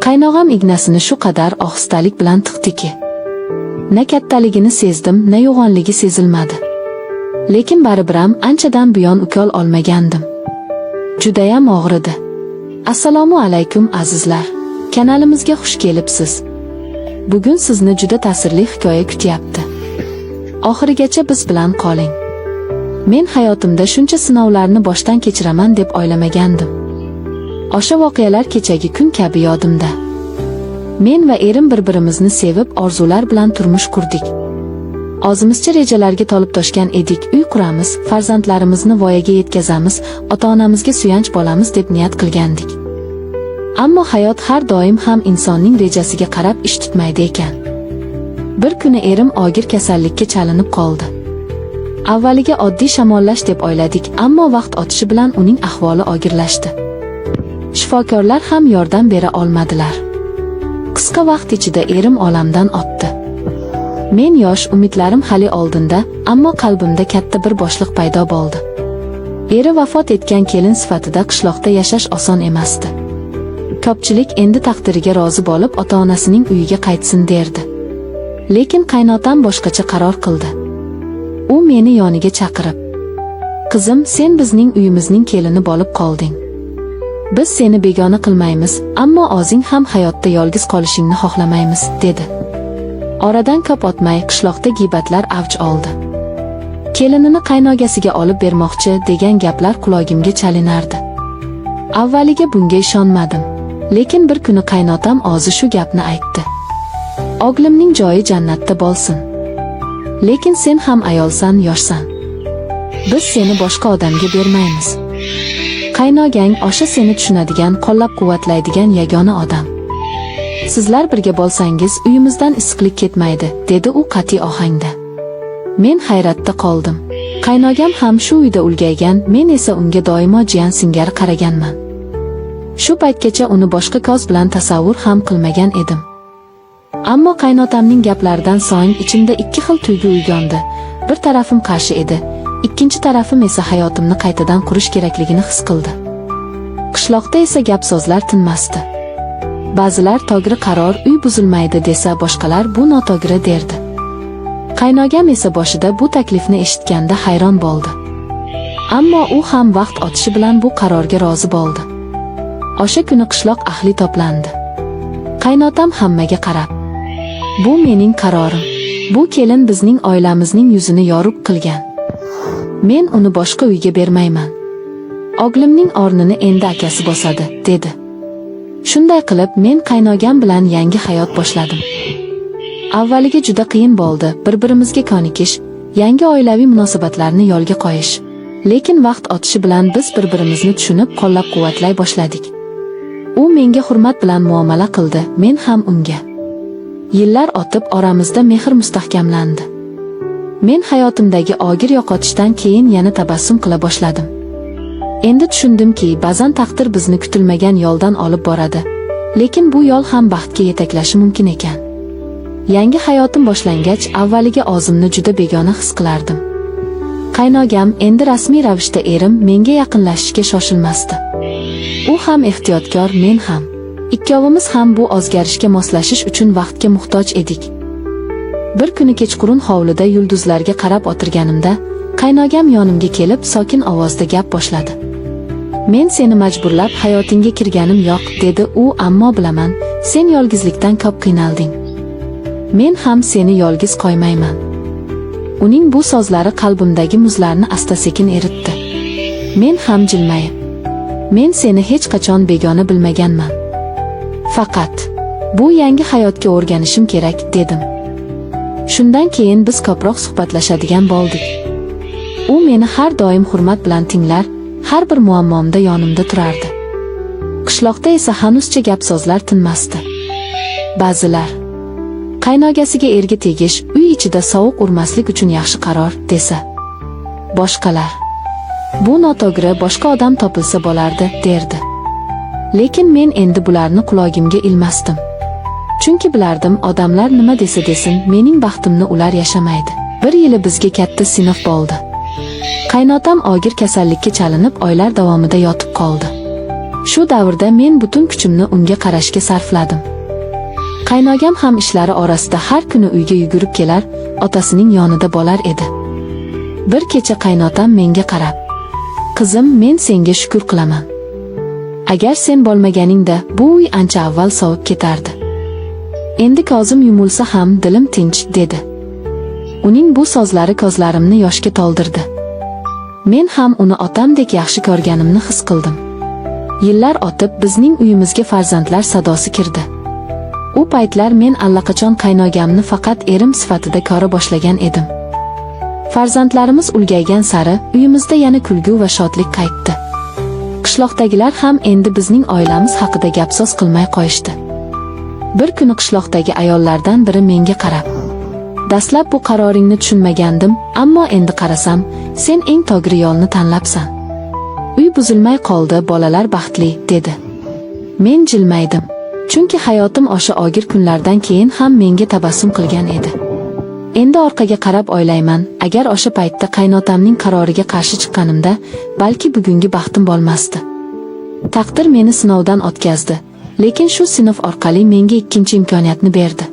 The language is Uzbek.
Qaynog'am ignasini shu qadar ohistalik bilan tiqdiki, na kattaligini sezdim, na yo'g'onligi sezilmadi. Lekin baribir ham anchadan buyon ukol olmagandim. Judayam og'ridi. Assalomu alaykum azizlar. Kanalimizga xush kelibsiz. Bugun sizni juda ta'sirli hikoya kutyapti. Oxirigacha biz bilan qoling. Men hayotimda shuncha sinovlarni boshdan kechiraman deb o'ylamagandim. O'sha voqealar kechagi kun kabi yodimda. Men va erim bir-birimizni sevib, orzular bilan turmush qurdik. O'zimizcha rejalarga tolib toshgan edik. Uy quramiz, farzandlarimizni voyaga yetkazamiz, ota-onamizga suyanch bo'lamiz deb niyat qilgandik. Ammo hayot har doim ham insonning rejasiga qarab ish tutmaydi ekan. Bir kuni erim og'ir kasallikka chalinib qoldi. Avvaliga oddiy shamollash deb o'yladik, ammo vaqt o'tishi bilan uning ahvoli og'irlashdi. Shifokorlar ham yordam bera olmadilar. Qisqa vaqt ichida erim olamdan o'tdi. Men yosh, umidlarim hali oldinda, ammo qalbimda katta bir bo'shliq paydo bo'ldi. Eri vafot etgan kelin sifatida qishloqda yashash oson emasdi. Ko'pchilik endi taqdiriga rozi bo'lib, ota-onasining uyiga qaytsin derdi. Lekin qaynotam boshqacha qaror qildi. U meni yoniga chaqirib, "Qizim, sen bizning uyimizning kelini bo'lib qolding. Biz seni begona qilmaymiz, ammo o'zing ham hayotda yolg'iz qolishingni xohlamaymiz", dedi. Oradan ko'p o'tmay qishloqda g'iybatlar avj oldi. Kelinini qaynogasiga olib bermoqchi degan gaplar qulog'imga chalinardi. Avvaliga bunga ishonmadim, lekin bir kuni qaynotam o'zi shu gapni aytdi. "O'g'limning joyi jannatda bo'lsin. Lekin sen ham ayolsan, yoshsan. Biz seni boshqa odamga bermaymiz. Qaynogang o'sha seni tushunadigan, qo'llab-quvvatlaydigan yagona odam. Sizlar birga bo'lsangiz uyimizdan issiqlik ketmaydi", dedi u qat'iy ohangda. Men hayratda qoldim. Qaynogam ham shu uyda ulgaygan, men esa unga doimo jiyan singari qaraganman. Shu paytgacha uni boshqa ko'z bilan tasavvur ham qilmagan edim. Ammo qaynotamning gaplaridan so'ng ichimda ikki xil tuyg'u uyg'ondi. Bir tarafim qarshi edi, ikkinchi tarafim esa hayotimni qaytadan qurish kerakligini his qildi. Qishloqda esa gap so'zlar tinmasdi. Ba'zilar to'g'ri qaror, uy buzilmaydi desa, boshqalar bu noto'g'ri derdi. Qaynogam esa boshida bu taklifni eshitganda hayron bo'ldi. Ammo u ham vaqt o'tishi bilan bu qarorga rozi bo'ldi. O'sha kuni qishloq ahli to'plandi. Qaynotam hammaga qarab, "Bu mening qarorim. Bu kelin bizning oilamizning yuzini yorug' qilgan. Men uni boshqa uyga bermayman. O'g'limning o'rnini endi akasi bosadi", dedi. Shunday qilib men qaynogam bilan yangi hayot boshladim. Avvaliga juda qiyin bo'ldi, bir-birimizga ko'nikish, yangi oilaviy munosabatlarni yo'lga qo'yish. Lekin vaqt o'tishi bilan biz bir-birimizni tushunib, qo'llab-quvvatlay boshladik. U menga hurmat bilan muomala qildi, men ham unga. Yillar o'tib oramizda mehr mustahkamlandi. Men hayotimdagi og'ir yo'qotishdan keyin yana tabassum qila boshladim. Endi tushundimki, ba'zan taqdir bizni kutilmagan yo'ldan olib boradi, lekin bu yo'l ham baxtga yetaklashi mumkin ekan. Yangi hayotim boshlangach, avvaliga o'zimni juda begona his qilardim. Qaynogam, endi rasmiy ravishda erim, menga yaqinlashishga shoshilmasdi. U ham ehtiyotkor, men ham. Ikkovimiz ham bu o'zgarishga moslashish uchun vaqtga muhtoj edik. Bir kuni kechqurun hovlida yulduzlarga qarab o'tirganimda, qaynogam yonimga kelib sokin ovozda gap boshladi. "Men seni majburlab hayotingga kirganim yo'q", dedi u, "ammo bilaman, sen yolg'izlikdan ko'p qiynalding. Men ham seni yolg'iz qo'ymayman." Uning bu so'zlari qalbimdagi muzlarni asta-sekin eritdi. Men ham jilmayib, "Men seni hech qachon begona bilmaganman. Faqat bu yangi hayotga o'rganishim kerak", dedim. Shundan keyin biz ko'proq suhbatlashadigan bo'ldik. U meni har doim hurmat bilan tinglar, har bir muammomda yonimda turardi. Qishloqda esa hanuzcha gap so'zlar tinmasdi. Ba'zilar qaynogasiga erga tegish, uy ichida sovuq urmaslik uchun yaxshi qaror desa, boshqalar bu noto'g'ri, boshqa odam topilsa bo'lardi, derdi. Lekin men endi bularni qulog'imga ilmasdim. Chunki bilardim, odamlar nima desa desin, mening baxtimni ular yashamaydi. Bir yili bizga katta sinf bo'ldi. Qaynotam og'ir kasallikka chalinib oylar davomida yotib qoldi. Shu davrda men butun kuchimni unga qarashga sarfladim. Qaynogam ham ishlari orasida har kuni uyga yugurib kelar, otasining yonida bo'lar edi. Bir kecha qaynotam menga qarab: "Qizim, men senga shukr qilaman. Agar sen bo'lmaganingda bu uy ancha avval sovib ketardi. Endi ko'zim yumulsa ham dilim tinch", dedi. Uning bu so'zlari ko'zlarimni yoshga to'ldirdi. Men ham uni otamdek yaxshi ko'rganimni his qildim. Yillar o'tib bizning uyimizga farzandlar sadosi kirdi. U paytlar men allaqachon qaynogamni faqat erim sifatida ko'ra boshlagan edim. Farzandlarimiz ulgaygan sari uyimizda yana kulgu va shodlik qaytdi. Qishloqdagilar ham endi bizning oilamiz haqida gap so'z qilmay qo'yishdi. Bir kuni qishloqdagi ayollardan biri menga qarab: "Dastlab bu qaroringni tushunmagandim, ammo endi qarasam, sen eng to'g'ri yo'lni tanlabsan. Uy buzilmay qoldi, bolalar baxtli", dedi. Men jilmaydim. Chunki hayotim o'sha og'ir kunlardan keyin ham menga tabassum qilgan edi. Endi orqaga qarab o'ylayman, agar o'sha paytda qaynotamning qaroriga qarshi chiqqanimda, balki bugungi baxtim bo'lmasdi. Taqdir meni sinovdan o'tkazdi, lekin shu sinov orqali menga ikkinchi imkoniyatni berdi.